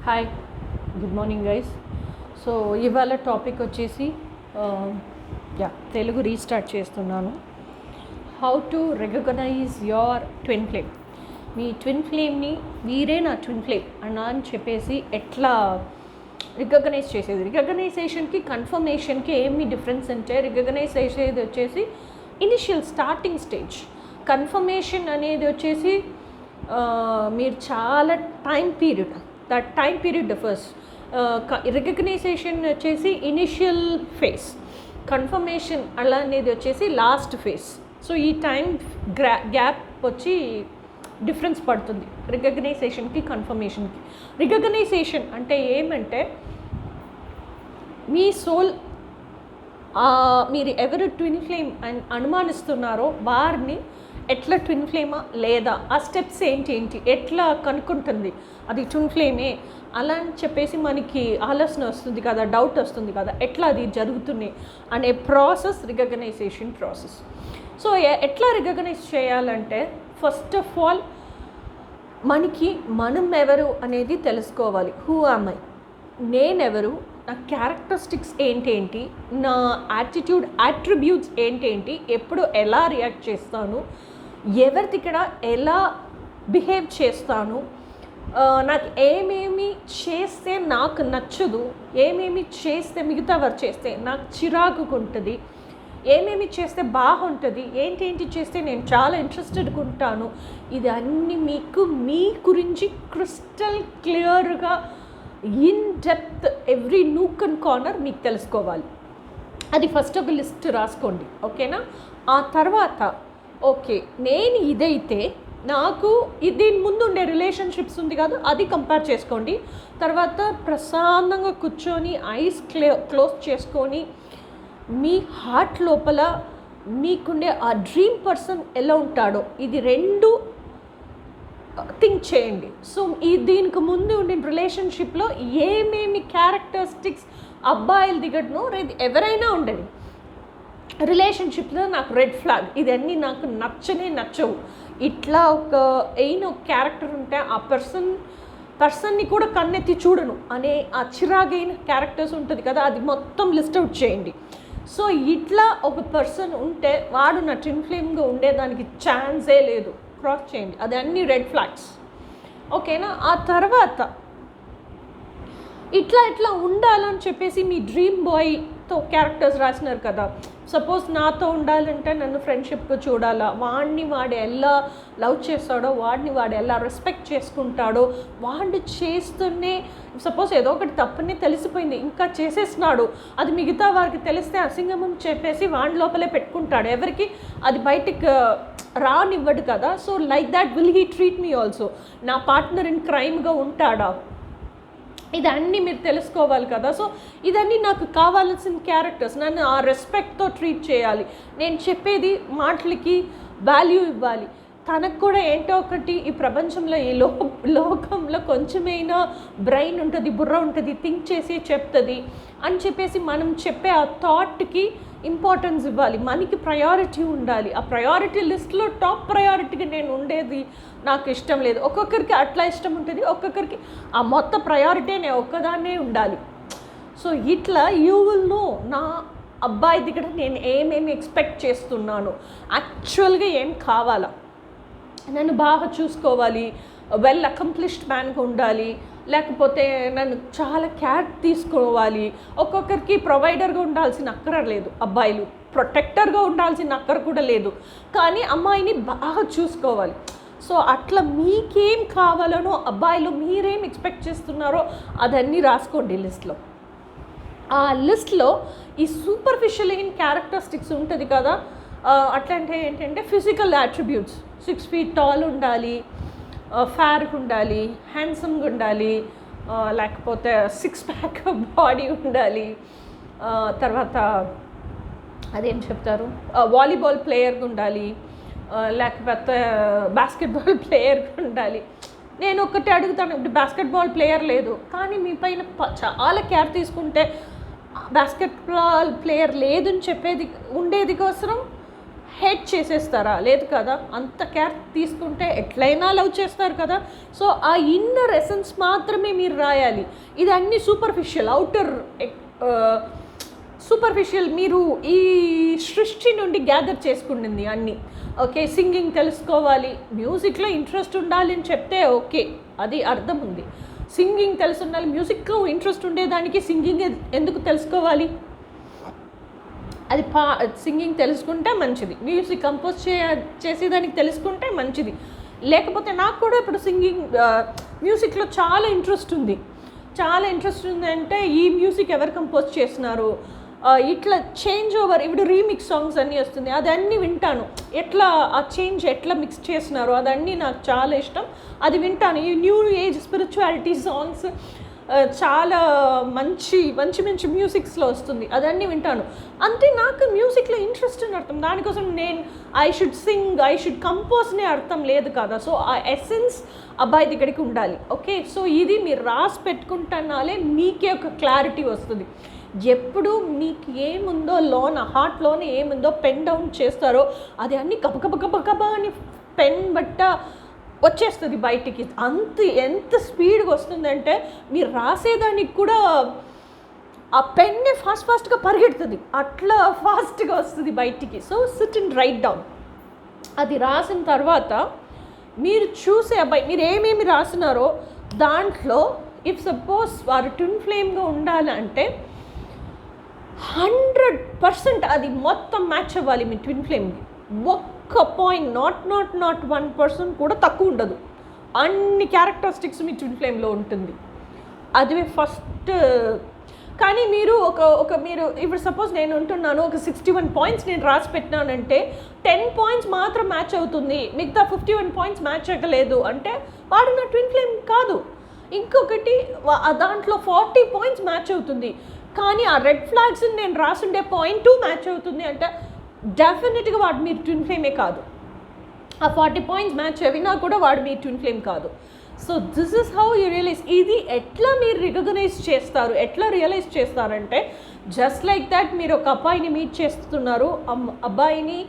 Hi, good morning guys. So ఇవాళ topic వచ్చేసి Telugu restart చేస్తున్నాను. How to recognise your twin flame. మీ twin ఫ్లేమ్ని వీరే నా ట్విన్ ఫ్లేమ్ అని చెప్పేసి ఎట్లా రికగ్నైజ్ చేసేది. రికగ్నైజేషన్కి కన్ఫర్మేషన్కి ఏమి డిఫరెన్స్ అంటే, రికగ్నైజ్ చేసేది వచ్చేసి ఇనిషియల్ స్టార్టింగ్ స్టేజ్, కన్ఫర్మేషన్ అనేది వచ్చేసి మీరు చాలా time period, that time period differs. Recognition వచ్చేసి ఇనిషియల్ ఫేజ్, కన్ఫర్మేషన్ అలా అనేది వచ్చేసి లాస్ట్ ఫేజ్. సో ఈ టైం గ్యాప్ వచ్చి డిఫరెన్స్ పడుతుంది రికగ్నైజేషన్కి కన్ఫర్మేషన్కి. రికగ్నైజేషన్ అంటే ఏమంటే, మీ సోల్ మీరు ఎవరు ట్విన్ ఫ్లేమ్ అని అనుమానిస్తున్నారో వారిని ఎట్లా ట్విన్ ఫ్లేమా లేదా, ఆ స్టెప్స్ ఏంటి ఎట్లా కనుక్కుంటుంది అది ట్విన్ ఫ్లేమే అలా అని చెప్పేసి మనకి ఆలోచన వస్తుంది కదా, డౌట్ వస్తుంది కదా, ఎట్లా అది జరుగుతుంది అనే ప్రాసెస్ రికగ్నైజేషన్ ప్రాసెస్. సో ఎట్లా రికగ్నైజ్ చేయాలంటే, ఫస్ట్ ఆఫ్ ఆల్ మనకి మనం ఎవరు అనేది తెలుసుకోవాలి. హూ ఆమ్ ఐ, నేనెవరు, నా క్యారెక్టరిస్టిక్స్ ఏంటి, నా యాటిట్యూడ్ అట్రిబ్యూట్స్ ఏంటి, ఎప్పుడు ఎలా రియాక్ట్ చేస్తాను, ఎవరి దగ్గర ఎలా బిహేవ్ చేస్తాను, నాకు ఏమేమి చేస్తే నాకు నచ్చదు, ఏమేమి చేస్తే మిగతా వారు చేస్తే నాకు చిరాకుగా ఉంటుంది, ఏమేమి చేస్తే బాగుంటుంది, ఏంటి చేస్తే నేను చాలా ఇంట్రెస్టెడ్గా ఉంటాను. ఇది అన్నీ మీకు మీ గురించి క్రిస్టల్ క్లియర్గా in depth every nook and corner మీకు తెలుసుకోవాలి. అది ఫస్ట్ ఒక లిస్ట్ రాసుకోండి, ఓకేనా. ఆ తర్వాత ఓకే, నేను ఇదైతే నాకు దీని ముందు ఉండే రిలేషన్షిప్స్ ఉంది కదా, అది కంపేర్ చేసుకోండి. తర్వాత ప్రశాంతంగా కూర్చొని ఐస్ క్లోజ్ చేసుకొని మీ హార్ట్ లోపల మీకుండే ఆ డ్రీమ్ పర్సన్ ఎలా ఉంటాడో ఇది రెండు థింక్ చేయండి. సో దీనికి ముందు ఉండే రిలేషన్షిప్లో ఏమేమి క్యారెక్టరిస్టిక్స్ అబ్బాయిల దిగడనో ఎవరైనా ఉండేది రిలేషన్షిప్లో నాకు రెడ్ ఫ్లాగ్, ఇదన్నీ నాకు నచ్చవు, ఇట్లా ఒక క్యారెక్టర్ ఉంటే ఆ పర్సన్ని కూడా కన్నెత్తి చూడను అనే ఆ చిరాగైన క్యారెక్టర్స్ ఉంటుంది కదా, అది మొత్తం లిస్ట్ అవుట్ చేయండి. సో ఇట్లా ఒక పర్సన్ ఉంటే వాడు నా ట్విన్ ఫ్లేమ్గా ఉండేదానికి ఛాన్సే లేదు, క్రాస్ చేయండి, అది అన్ని రెడ్ ఫ్లాగ్స్, ఓకేనా. ఆ తర్వాత ఇట్లా ఉండాలని చెప్పేసి మీ డ్రీమ్ బాయ్తో క్యారెక్టర్స్ రాసినారు కదా, సపోజ్ నాతో ఉండాలంటే నన్ను ఫ్రెండ్షిప్గా చూడాలా, వాడు ఎలా లవ్ చేస్తాడో, వాడు ఎలా రెస్పెక్ట్ చేసుకుంటాడో, వాడు చేస్తూనే సపోజ్ ఏదో ఒకటి తప్పని తెలిసిపోయింది ఇంకా చేసేస్తున్నాడు, అది మిగతా వారికి తెలిస్తే అసింగమం చెప్పేసి వాడి లోపలే పెట్టుకుంటాడు, ఎవరికి అది బయటికి రానివ్వడు కదా. So like that will he treat me also, నా పార్ట్నర్ ఇన్ క్రైమ్గా ఉంటాడా, ఇదన్నీ మీరు తెలుసుకోవాలి కదా. సో ఇదన్నీ నాకు కావాల్సిన క్యారెక్టర్స్, నన్ను ఆ రెస్పెక్ట్తో ట్రీట్ చేయాలి, నేను చెప్పేది మాటలకి వాల్యూ ఇవ్వాలి, తనకు కూడా ఏంటో ఒకటి ఈ ప్రపంచంలో ఈ లోకంలో కొంచెమైనా బ్రెయిన్ ఉంటుంది, బుర్ర ఉంటుంది, థింక్ చేసి చెప్తుంది అని చెప్పేసి మనం చెప్పే ఆ థాట్కి ఇంపార్టెన్స్ ఇవ్వాలి, మనకి ప్రయారిటీ ఉండాలి. ఆ ప్రయారిటీ లిస్ట్లో టాప్ ప్రయారిటీగా నేను ఉండేది నాకు ఇష్టం లేదు, ఒక్కొక్కరికి అట్లా ఇష్టం ఉంటుంది, ఒక్కొక్కరికి ఆ మొత్తం ప్రయారిటీ నేను ఒక్కదాన్నే ఉండాలి. సో ఇట్లా యూ విల్ నో నా అబ్బాయి దగ్గర నేను ఏమేమి ఎక్స్పెక్ట్ చేస్తున్నాను, యాక్చువల్గా ఏం కావాలా, నన్ను బాగా చూసుకోవాలి, వెల్ అకంప్లిష్డ్ మ్యాన్గా ఉండాలి, లేకపోతే నన్ను చాలా కేర్ తీసుకోవాలి. ఒక్కొక్కరికి ప్రొవైడర్గా ఉండాల్సిన అక్కర లేదు, అబ్బాయిలు ప్రొటెక్టర్గా ఉండాల్సిన అక్కర కూడా లేదు, కానీ అమ్మాయిని బాగా చూసుకోవాలి. సో అట్లా మీకేం కావాలనో, అబ్బాయిలు మీరేం ఎక్స్పెక్ట్ చేస్తున్నారో అదన్నీ రాసుకోండి లిస్ట్లో. ఆ లిస్ట్లో ఈ సూపర్ఫిషియల్ అయిన క్యారెక్టరిస్టిక్స్ ఉంటుంది కదా, అట్లంటే ఏంటంటే ఫిజికల్ అట్రిబ్యూట్స్, 6 feet టాల్ ఉండాలి, ఫేర్గా ఉండాలి, హ్యాండ్సమ్గా ఉండాలి, లేకపోతే 6 pack బాడీ ఉండాలి, తర్వాత అదేం చెప్తారు వాలీబాల్ ప్లేయర్గా ఉండాలి, లేకపోతే బాస్కెట్బాల్ ప్లేయర్గా ఉండాలి. నేను ఒకటి అడుగుతాను, ఇప్పుడు బాస్కెట్బాల్ ప్లేయర్ లేదు కానీ మీ పైన చాలా కేర్ తీసుకుంటే బాస్కెట్బాల్ ప్లేయర్ లేదని చెప్పేది ఉండేది కోసం హేట్ చేసేస్తారా? లేదు కదా. అంత కేర్ తీసుకుంటే ఎట్లయినా లవ్ చేస్తారు కదా. సో ఆ ఇన్నర్ ఎసెన్స్ మాత్రమే మీరు రాయాలి. ఇది అన్ని సూపర్ఫిషియల్, అవుటర్ సూపర్ఫిషియల్ మీరు ఈ సృష్టి నుండి గ్యాదర్ చేసుకుంటుంది అన్నీ. ఓకే, సింగింగ్ తెలుసుకోవాలి, మ్యూజిక్లో ఇంట్రెస్ట్ ఉండాలి అని చెప్తే ఓకే, అది అర్థం ఉంది. సింగింగ్ తెలిసి ఉండాలి, మ్యూజిక్లో ఇంట్రెస్ట్ ఉండేదానికి సింగింగ్ ఎందుకు తెలుసుకోవాలి? అది సింగింగ్ తెలుసుకుంటే మంచిది, మ్యూజిక్ కంపోజ్ చేసేదానికి తెలుసుకుంటే మంచిది. లేకపోతే నాకు కూడా ఇప్పుడు సింగింగ్ మ్యూజిక్లో చాలా ఇంట్రెస్ట్ ఉంది అంటే ఈ మ్యూజిక్ ఎవరు కంపోజ్ చేస్తున్నారు, ఇట్లా చేంజ్ ఓవర్, ఇప్పుడు రీమిక్స్ సాంగ్స్ అన్నీ వస్తుంది, అది అన్నీ వింటాను. ఎట్లా ఆ చేంజ్ ఎట్లా మిక్స్ చేస్తున్నారు అదన్నీ నాకు చాలా ఇష్టం, అది వింటాను. ఈ న్యూ ఏజ్ స్పిరిచువాలిటీ సాంగ్స్ చాలా మంచి మంచి మంచి మ్యూజిక్స్లో వస్తుంది, అదన్నీ వింటాను. అంటే నాకు మ్యూజిక్లో ఇంట్రెస్ట్ అని అర్థం. దానికోసం నేను I should sing, I should కంపోజ్నే అర్థం లేదు కదా. సో ఆ ఎసెన్స్ అబ్బాయి దగ్గరికి ఉండాలి. ఓకే, సో ఇది మీరు రాసి పెట్టుకుంటున్నాలే మీకే ఒక క్లారిటీ వస్తుంది. ఎప్పుడు మీకు ఏముందో హార్ట్లోనే ఏముందో పెన్ డౌన్ చేస్తారో అది అన్నీ కబ అని పెన్ బట్ట వచ్చేస్తుంది బయటికి. ఎంత స్పీడ్గా వస్తుందంటే మీరు రాసేదానికి కూడా ఆ పెన్నే ఫాస్ట్గా పరిగెడుతుంది, అట్లా ఫాస్ట్గా వస్తుంది బయటికి. So SIT and right down. అది రాసిన తర్వాత మీరు చూసే అబ్బాయి మీరు ఏమేమి రాసినారో దాంట్లో ఇఫ్ సపోజ్ వారు ట్విన్ ఫ్లేమ్గా ఉండాలంటే 100% అది మొత్తం మ్యాచ్ అవ్వాలి మీ ట్విన్ ఫ్లేమ్కి. ఒక్క పాయింట్ నాట్ 1% కూడా తక్కువ ఉండదు. అన్ని క్యారెక్టరిస్టిక్స్ మీ ట్విన్ ఫ్లేమ్లో ఉంటుంది. అదే ఫస్ట్. కానీ మీరు మీరు ఇప్పుడు సపోజ్ నేను ఉంటున్నాను, ఒక 61 పాయింట్స్ నేను రాసి పెట్టినానంటే 10 పాయింట్స్ మాత్రం మ్యాచ్ అవుతుంది, మిగతా 51 పాయింట్స్ మ్యాచ్ అవ్వలేదు అంటే వాడు నా ట్విన్ ఫ్లేమ్ కాదు. ఇంకొకటి దాంట్లో 40 పాయింట్స్ మ్యాచ్ అవుతుంది, కానీ ఆ రెడ్ ఫ్లాగ్స్ నేను రాసుండే 0.2 మ్యాచ్ అవుతుంది అంటే డెఫినెట్గా వాడు మీరు ట్విన్ ఫ్లేమే కాదు. ఆ 40 పాయింట్స్ మ్యాచ్ అయినా కూడా వాడు మీ ట్విన్ ఫ్లేమ్ కాదు. So this is how you realise. ఇది ఎట్లా మీరు రికగ్నైజ్ చేస్తారు, ఎట్లా రియలైజ్ చేస్తారంటే జస్ట్ లైక్ దట్ మీరు ఒక అబ్బాయిని మీట్ చేస్తున్నారు, అబ్బాయిని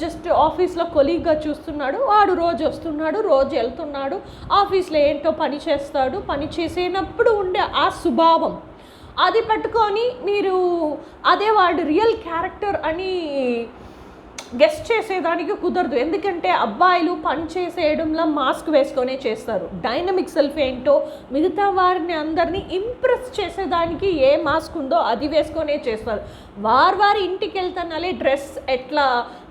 జస్ట్ ఆఫీస్లో కొలీగ్గా చూస్తున్నాడు, వాడు రోజు వస్తున్నాడు, రోజు వెళ్తున్నాడు, ఆఫీస్లో ఏంటో పని చేస్తాడు, పని చేసేటప్పుడు ఉండే ఆ స్వభావం అది పట్టుకొని మీరు అదే వాడు రియల్ క్యారెక్టర్ అని గెస్ట్ చేసేదానికి కుదరదు. ఎందుకంటే అబ్బాయిలు పని చేసేయడంలో మాస్క్ వేసుకొనే చేస్తారు. డైనమిక్ సెల్ఫ్ ఏంటో మిగతా వారిని అందరినీ ఇంప్రెస్ చేసేదానికి ఏ మాస్క్ ఉందో అది వేసుకొనే చేస్తారు. వారి ఇంటికి వెళ్తానాలే డ్రెస్ ఎట్లా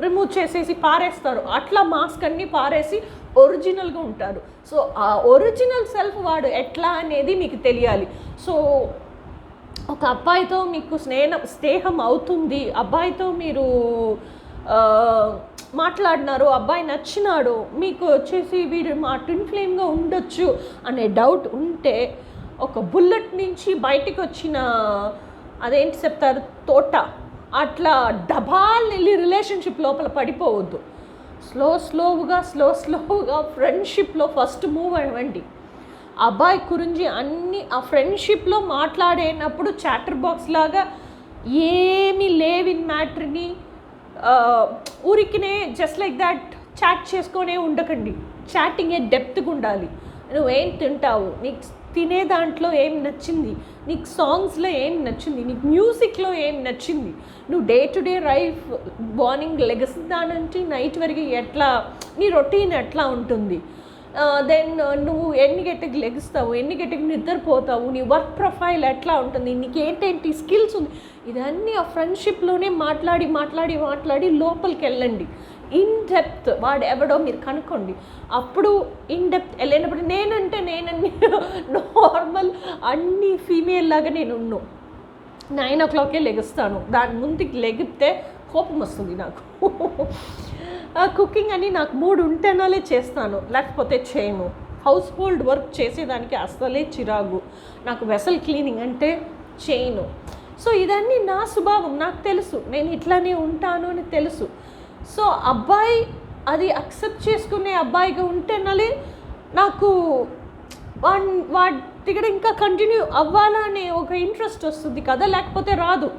రిమూవ్ చేసేసి పారేస్తారు, అట్లా మాస్క్ అన్నీ పారేసి ఒరిజినల్గా ఉంటారు. సో ఆ ఒరిజినల్ సెల్ఫ్ వాడు ఎట్లా అనేది మీకు తెలియాలి. సో ఒక అబ్బాయితో మీకు స్నేహం అవుతుంది, అబ్బాయితో మీరు మాట్లాడినారు, అబ్బాయి నచ్చినాడు, మీకు వచ్చేసి వీడు మా ట్విన్ ఫ్లేమ్గా ఉండొచ్చు అనే డౌట్ ఉంటే ఒక బుల్లెట్ నుంచి బయటికి వచ్చిన అదేంటి చెప్తారు తోట అట్లా డబాల్ వెళ్ళి రిలేషన్షిప్ లోపల పడిపోవద్దు. స్లోగా ఫ్రెండ్షిప్లో ఫస్ట్ మూవ్ అవ్వండి. అబ్బాయి గురించి అన్ని ఆ ఫ్రెండ్షిప్లో మాట్లాడేటప్పుడు చాటర్ బాక్స్ లాగా ఏమీ లేవిన్ మ్యాటర్ని ఊరికినే జస్ట్ లైక్ దాట్ చాట్ చేసుకొనే ఉండకండి. చాటింగే డెప్త్గా ఉండాలి. నువ్వేం తింటావు, నీకు తినే దాంట్లో ఏం నచ్చింది, నీకు సాంగ్స్లో ఏం నచ్చింది, నీకు మ్యూజిక్లో ఏం నచ్చింది, నువ్వు day to day life morning లెగసిదా నుంచి నైట్ వరకు ఎట్లా నీ రొటీన్ ఎట్లా ఉంటుంది, దెన్ నువ్వు ఎన్ని గంటకి లెగుస్తావు, ఎన్ని గంటకి నిద్రపోతావు, నీ వర్క్ ప్రొఫైల్ ఎట్లా ఉంటుంది, నీకు ఏంటేంటి స్కిల్స్ ఉంది, ఇదన్నీ ఆ ఫ్రెండ్షిప్లోనే మాట్లాడి లోపలికి వెళ్ళండి. ఇన్ డెప్త్ వాడు ఎవడో మీరు కనుక్కోండి. అప్పుడు ఇన్ డెప్త్ వెళ్ళినప్పుడు నేనంటే నార్మల్ అన్ని ఫీమేల్ లాగా నేను 9 o'clock లెగుస్తాను. దాని ముందుకి లెగితే కోపం వస్తుంది నాకు. కుకింగ్ అని నాకు మూడు ఉంటేనాలే చేస్తాను, లేకపోతే చేయను. హౌస్ హోల్డ్ వర్క్ చేసేదానికి అస్సలే చిరాకు. నాకు వెసల్ క్లీనింగ్ అంటే చేయను. సో ఇదన్నీ నా స్వభావం, నాకు తెలుసు, నేను ఇట్లానే ఉంటాను అని తెలుసు. సో అబ్బాయి అది అక్సెప్ట్ చేసుకునే అబ్బాయిగా ఉంటేనాలే నాకు వాడి దగ్గర ఇంకా కంటిన్యూ అవ్వాలనే ఒక ఇంట్రెస్ట్ వస్తుంది కదా, లేకపోతే రాదు.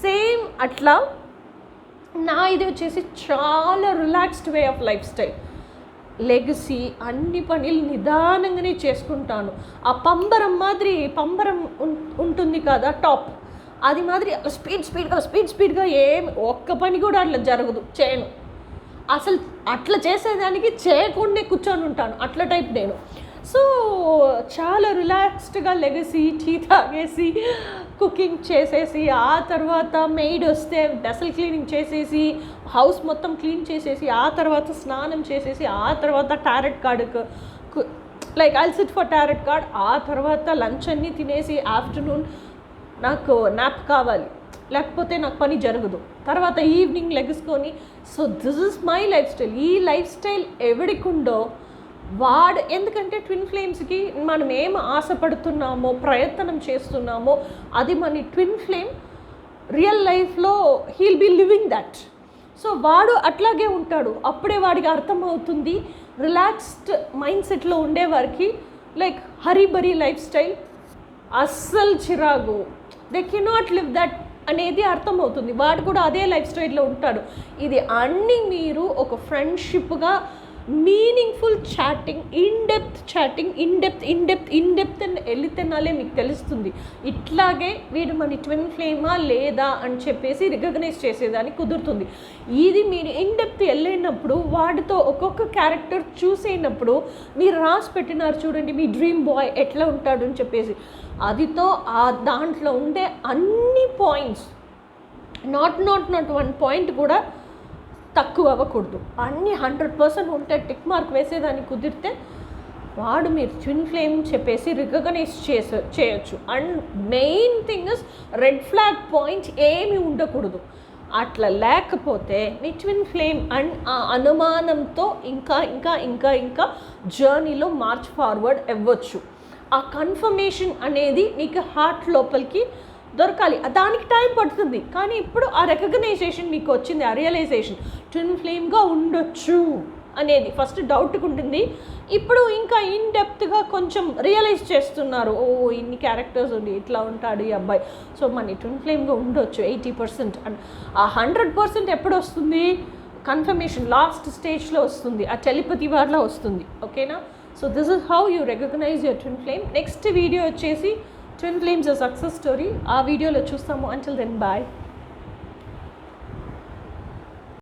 సేమ్ అట్లా నా ఇది వచ్చేసి చాలా relaxed way of life style. Legacy అన్ని పనులు నిదానంగానే చేసుకుంటాను. ఆ పంబరం మాదిరి ఉంటుంది కదా టాప్, అది మాదిరి స్పీడ్గా ఏం ఒక్క పని కూడా అట్లా జరగదు, చేయను. అసలు అట్లా చేసేదానికి చేయకుండా కూర్చొని ఉంటాను, అట్లా టైప్ నేను. సో చాలా రిలాక్స్డ్గా లెగసి, టీ తాగేసి, కుకింగ్ చేసేసి, ఆ తర్వాత మెయిడ్ వస్తే డెసల్ క్లీనింగ్ చేసేసి, హౌస్ మొత్తం క్లీన్ చేసేసి, ఆ తర్వాత స్నానం చేసేసి, ఆ తర్వాత టారెట్ కార్డుకు like I'll SIT for tarot card, ఆ తర్వాత లంచ్ అన్నీ తినేసి ఆఫ్టర్నూన్ నాకు నాప్ కావాలి, లేకపోతే నాకు పని జరగదు. తర్వాత ఈవినింగ్ లెగుసుకొని, so this is my life style. ఈ లైఫ్ స్టైల్ ఎవడికుండో వాడు, ఎందుకంటే ట్విన్ ఫ్లేమ్స్కి మనం ఏం ఆశపడుతున్నామో, ప్రయత్నం చేస్తున్నామో, అది మన ట్విన్ ఫ్లేమ్ రియల్ లైఫ్లో heal be living that. So వాడు అట్లాగే ఉంటాడు. అప్పుడే వాడికి అర్థమవుతుంది రిలాక్స్డ్ మైండ్ సెట్లో ఉండేవారికి లైక్ హరీబరీ లైఫ్ స్టైల్ అస్సలు చిరాగు, దే కెనాట్ లివ్ దట్ అనేది అర్థమవుతుంది. వాడు కూడా అదే లైఫ్ స్టైల్లో ఉంటాడు. ఇది అన్నీ మీరు ఒక ఫ్రెండ్షిప్గా మీనింగ్ఫుల్ చాటింగ్, ఇన్డెప్త్ అని వెళితేనాలే మీకు తెలుస్తుంది. ఇట్లాగే వీడు మన ట్విన్ ఫ్లేమా లేదా అని చెప్పేసి రికగ్నైజ్ చేసేదానికి కుదురుతుంది. ఇది మీరు ఇన్డెప్త్ వెళ్ళినప్పుడు వాడితో ఒక్కొక్క క్యారెక్టర్ చూసేటప్పుడు మీరు రాసి పెట్టినారు చూడండి, మీ డ్రీమ్ బాయ్ ఎట్లా ఉంటాడు అని చెప్పేసి, అదితో ఆ దాంట్లో ఉండే అన్ని పాయింట్స్ నాట్ 1 పాయింట్ కూడా తక్కువ అవ్వకూడదు, అన్నీ 100% ఉంటే టిక్ మార్క్ వేసేదానికి కుదిరితే వాడు మీరు ట్విన్ ఫ్లేమ్ చెప్పేసి రికగ్నైజ్ చేయొచ్చు. And main thing is red flag points ఏమీ ఉండకూడదు. అట్లా లేకపోతే మీ ట్విన్ ఫ్లేమ్ అండ్ ఆ అనుమానంతో ఇంకా జర్నీలో మార్చ్ ఫార్వర్డ్ అవ్వచ్చు. ఆ కన్ఫర్మేషన్ అనేది మీకు హార్ట్ లోపలికి దొరకాలి, దానికి టైం పడుతుంది. కానీ ఇప్పుడు ఆ రికగ్నైజేషన్ మీకు వచ్చింది, ఆ రియలైజేషన్ ట్విన్ ఫ్లేమ్గా ఉండొచ్చు అనేది ఫస్ట్ డౌట్గా ఉంటుంది. ఇప్పుడు ఇంకా ఇన్డెప్త్గా కొంచెం రియలైజ్ చేస్తున్నారు, ఓ ఇన్ని క్యారెక్టర్స్ ఉండి ఇట్లా ఉంటాడు ఈ అబ్బాయి, సో మన ట్విన్ ఫ్లేమ్గా ఉండొచ్చు 80%. అండ్ ఆ 100% ఎప్పుడు వస్తుంది? కన్ఫర్మేషన్ లాస్ట్ స్టేజ్లో వస్తుంది, ఆ టెలిపతి వారిలో వస్తుంది. ఓకేనా? So this is how you recognize your twin flame. Next video వచ్చేసి ట్విన్ ఫ్లేమ్స్ సక్సెస్ స్టోరీ, ఆ వీడియోలో చూస్తాము. Until then bye.